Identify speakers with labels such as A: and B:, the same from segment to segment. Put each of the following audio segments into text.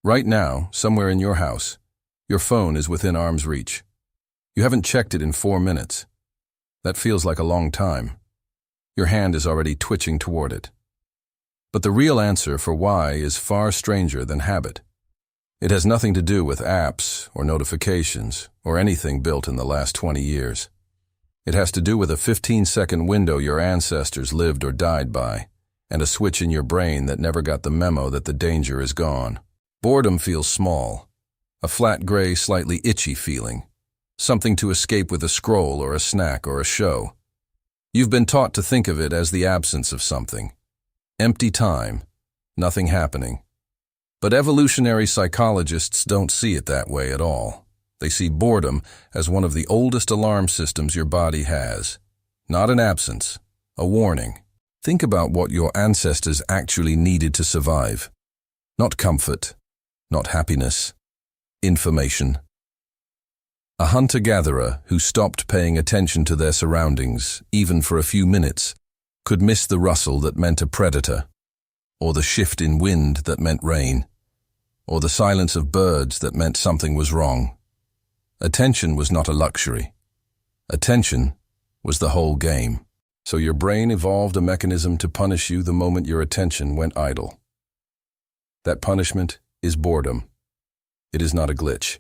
A: Right now, somewhere in your house, your phone is within arm's reach. You haven't checked it in 4 minutes. That feels like a long time. Your hand is already twitching toward it. But the real answer for why is far stranger than habit. It has nothing to do with apps or notifications or anything built in the last 20 years. It has to do with a 15-second window your ancestors lived or died by, and a switch in your brain that never got the memo that the danger is gone. Boredom feels small, a flat gray, slightly itchy feeling, something to escape with a scroll or a snack or a show. You've been taught to think of it as the absence of something. Empty time, nothing happening. But evolutionary psychologists don't see it that way at all. They see boredom as one of the oldest alarm systems your body has. Not an absence, a warning. Think about what your ancestors actually needed to survive. Not comfort, not happiness, information. A hunter-gatherer who stopped paying attention to their surroundings, even for a few minutes, could miss the rustle that meant a predator, or the shift in wind that meant rain, or the silence of birds that meant something was wrong. Attention was not a luxury. Attention was the whole game. So your brain evolved a mechanism to punish you the moment your attention went idle. That punishment is boredom. It is not a glitch.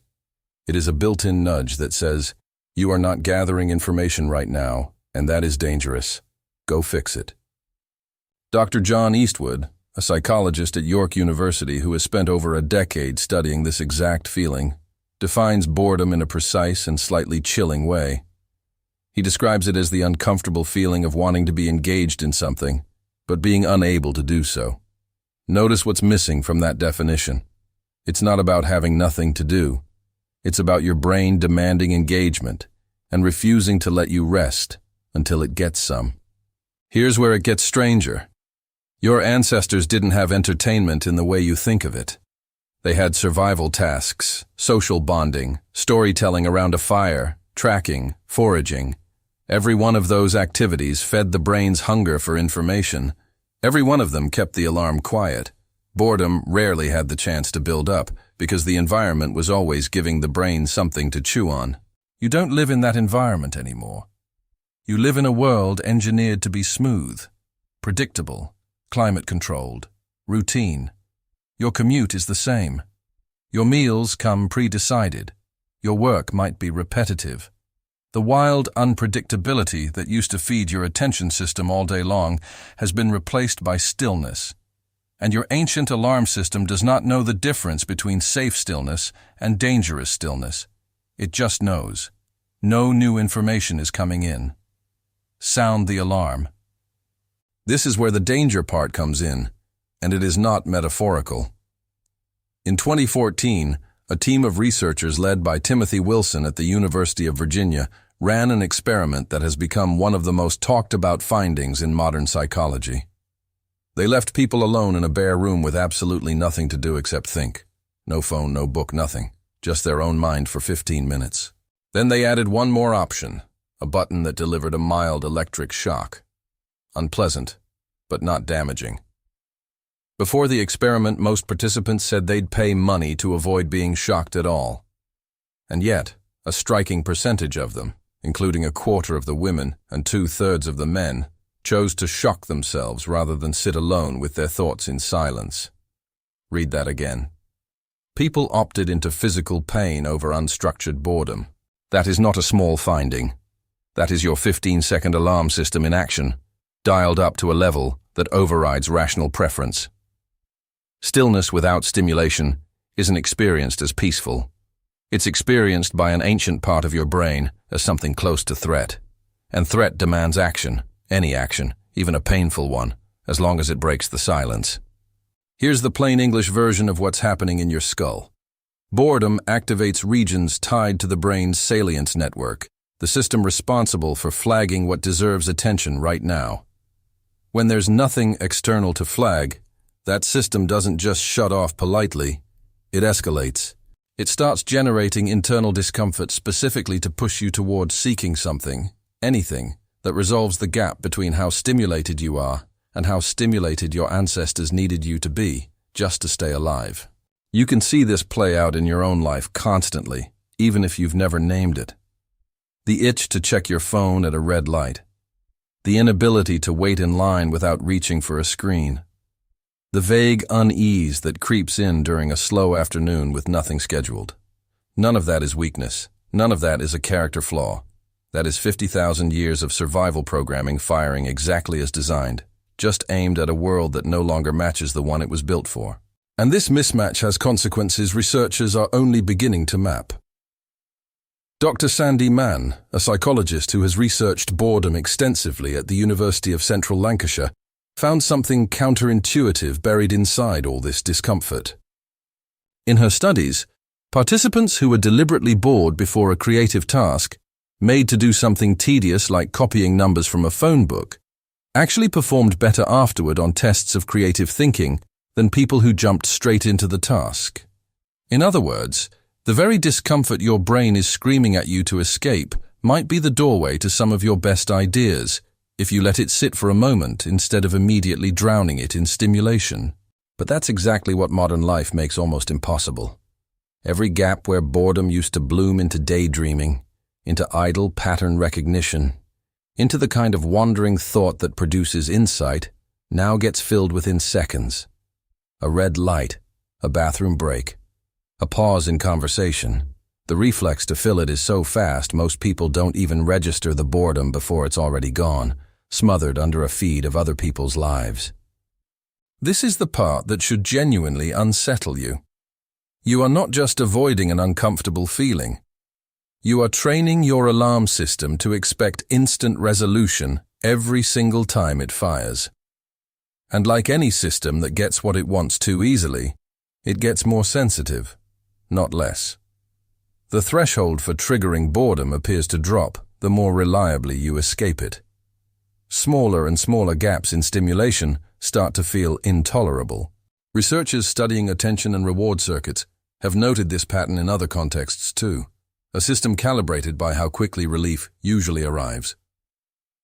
A: It is a built-in nudge that says, you are not gathering information right now, and that is dangerous. Go fix it. Dr. John Eastwood, a psychologist at York University who has spent over a decade studying this exact feeling, defines boredom in a precise and slightly chilling way. He describes it as the uncomfortable feeling of wanting to be engaged in something, but being unable to do so. Notice what's missing from that definition. It's not about having nothing to do. It's about your brain demanding engagement and refusing to let you rest until it gets some. Here's where it gets stranger. Your ancestors didn't have entertainment in the way you think of it. They had survival tasks, social bonding, storytelling around a fire, tracking, foraging. Every one of those activities fed the brain's hunger for information. Every one of them kept the alarm quiet. Boredom rarely had the chance to build up because the environment was always giving the brain something to chew on. You don't live in that environment anymore. You live in a world engineered to be smooth, predictable, climate-controlled, routine. Your commute is the same. Your meals come pre-decided. Your work might be repetitive. The wild unpredictability that used to feed your attention system all day long has been replaced by stillness. And your ancient alarm system does not know the difference between safe stillness and dangerous stillness. It just knows. No new information is coming in. Sound the alarm. This is where the danger part comes in, and it is not metaphorical. In 2014, a team of researchers led by Timothy Wilson at the University of Virginia ran an experiment that has become one of the most talked about findings in modern psychology. They left people alone in a bare room with absolutely nothing to do except think. No phone, no book, nothing. Just their own mind for 15 minutes. Then they added one more option, a button that delivered a mild electric shock. Unpleasant, but not damaging. Before the experiment, most participants said they'd pay money to avoid being shocked at all. And yet, a striking percentage of them, including a quarter of the women and 2/3 of the men, chose to shock themselves rather than sit alone with their thoughts in silence. Read that again. People opted into physical pain over unstructured boredom. That is not a small finding. That is your 15-second alarm system in action, dialed up to a level that overrides rational preference. Stillness without stimulation isn't experienced as peaceful. It's experienced by an ancient part of your brain as something close to threat. And threat demands action, any action, even a painful one, as long as it breaks the silence. Here's the plain English version of what's happening in your skull. Boredom activates regions tied to the brain's salience network, the system responsible for flagging what deserves attention right now. When there's nothing external to flag, that system doesn't just shut off politely, it escalates. It starts generating internal discomfort specifically to push you towards seeking something, anything, that resolves the gap between how stimulated you are and how stimulated your ancestors needed you to be just to stay alive. You can see this play out in your own life constantly, even if you've never named it. The itch to check your phone at a red light. The inability to wait in line without reaching for a screen. The vague unease that creeps in during a slow afternoon with nothing scheduled. None of that is weakness. None of that is a character flaw. That is 50,000 years of survival programming firing exactly as designed, just aimed at a world that no longer matches the one it was built for. And this mismatch has consequences researchers are only beginning to map. Dr. Sandy Mann, a psychologist who has researched boredom extensively at the University of Central Lancashire, found something counterintuitive buried inside all this discomfort. In her studies, participants who were deliberately bored before a creative task, made to do something tedious like copying numbers from a phone book, actually performed better afterward on tests of creative thinking than people who jumped straight into the task. In other words, the very discomfort your brain is screaming at you to escape might be the doorway to some of your best ideas, if you let it sit for a moment instead of immediately drowning it in stimulation. But that's exactly what modern life makes almost impossible. Every gap where boredom used to bloom into daydreaming, into idle pattern recognition, into the kind of wandering thought that produces insight, now gets filled within seconds. A red light, a bathroom break, a pause in conversation. The reflex to fill it is so fast most people don't even register the boredom before it's already gone, smothered under a feed of other people's lives. This is the part that should genuinely unsettle you. You are not just avoiding an uncomfortable feeling. You are training your alarm system to expect instant resolution every single time it fires. And like any system that gets what it wants too easily, it gets more sensitive, not less. The threshold for triggering boredom appears to drop the more reliably you escape it. Smaller and smaller gaps in stimulation start to feel intolerable. Researchers studying attention and reward circuits have noted this pattern in other contexts too, a system calibrated by how quickly relief usually arrives.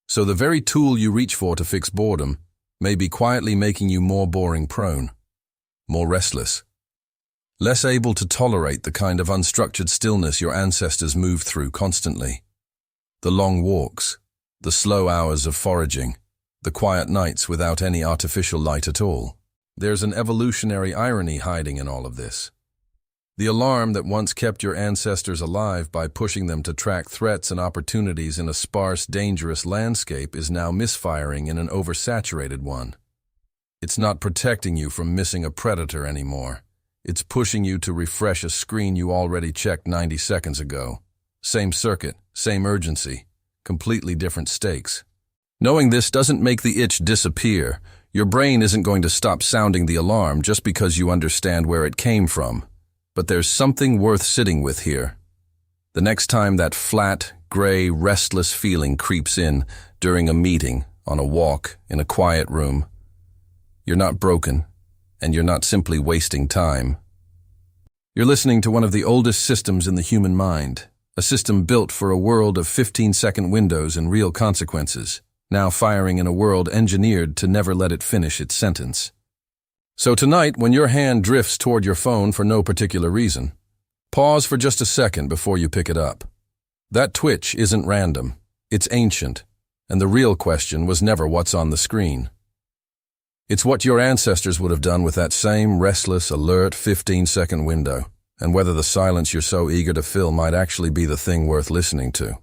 A: So the very tool you reach for to fix boredom may be quietly making you more boring prone, more restless, less able to tolerate the kind of unstructured stillness your ancestors moved through constantly. The long walks, the slow hours of foraging, the quiet nights without any artificial light at all. There's an evolutionary irony hiding in all of this. The alarm that once kept your ancestors alive by pushing them to track threats and opportunities in a sparse, dangerous landscape is now misfiring in an oversaturated one. It's not protecting you from missing a predator anymore. It's pushing you to refresh a screen you already checked 90 seconds ago. Same circuit, same urgency, completely different stakes. Knowing this doesn't make the itch disappear. Your brain isn't going to stop sounding the alarm just because you understand where it came from. But there's something worth sitting with here. The next time that flat, gray, restless feeling creeps in during a meeting, on a walk, in a quiet room, you're not broken, and you're not simply wasting time. You're listening to one of the oldest systems in the human mind, a system built for a world of 15-second windows and real consequences, now firing in a world engineered to never let it finish its sentence. So tonight, when your hand drifts toward your phone for no particular reason, pause for just a second before you pick it up. That twitch isn't random, it's ancient, and the real question was never what's on the screen. It's what your ancestors would have done with that same restless, alert 15-second window, and whether the silence you're so eager to fill might actually be the thing worth listening to.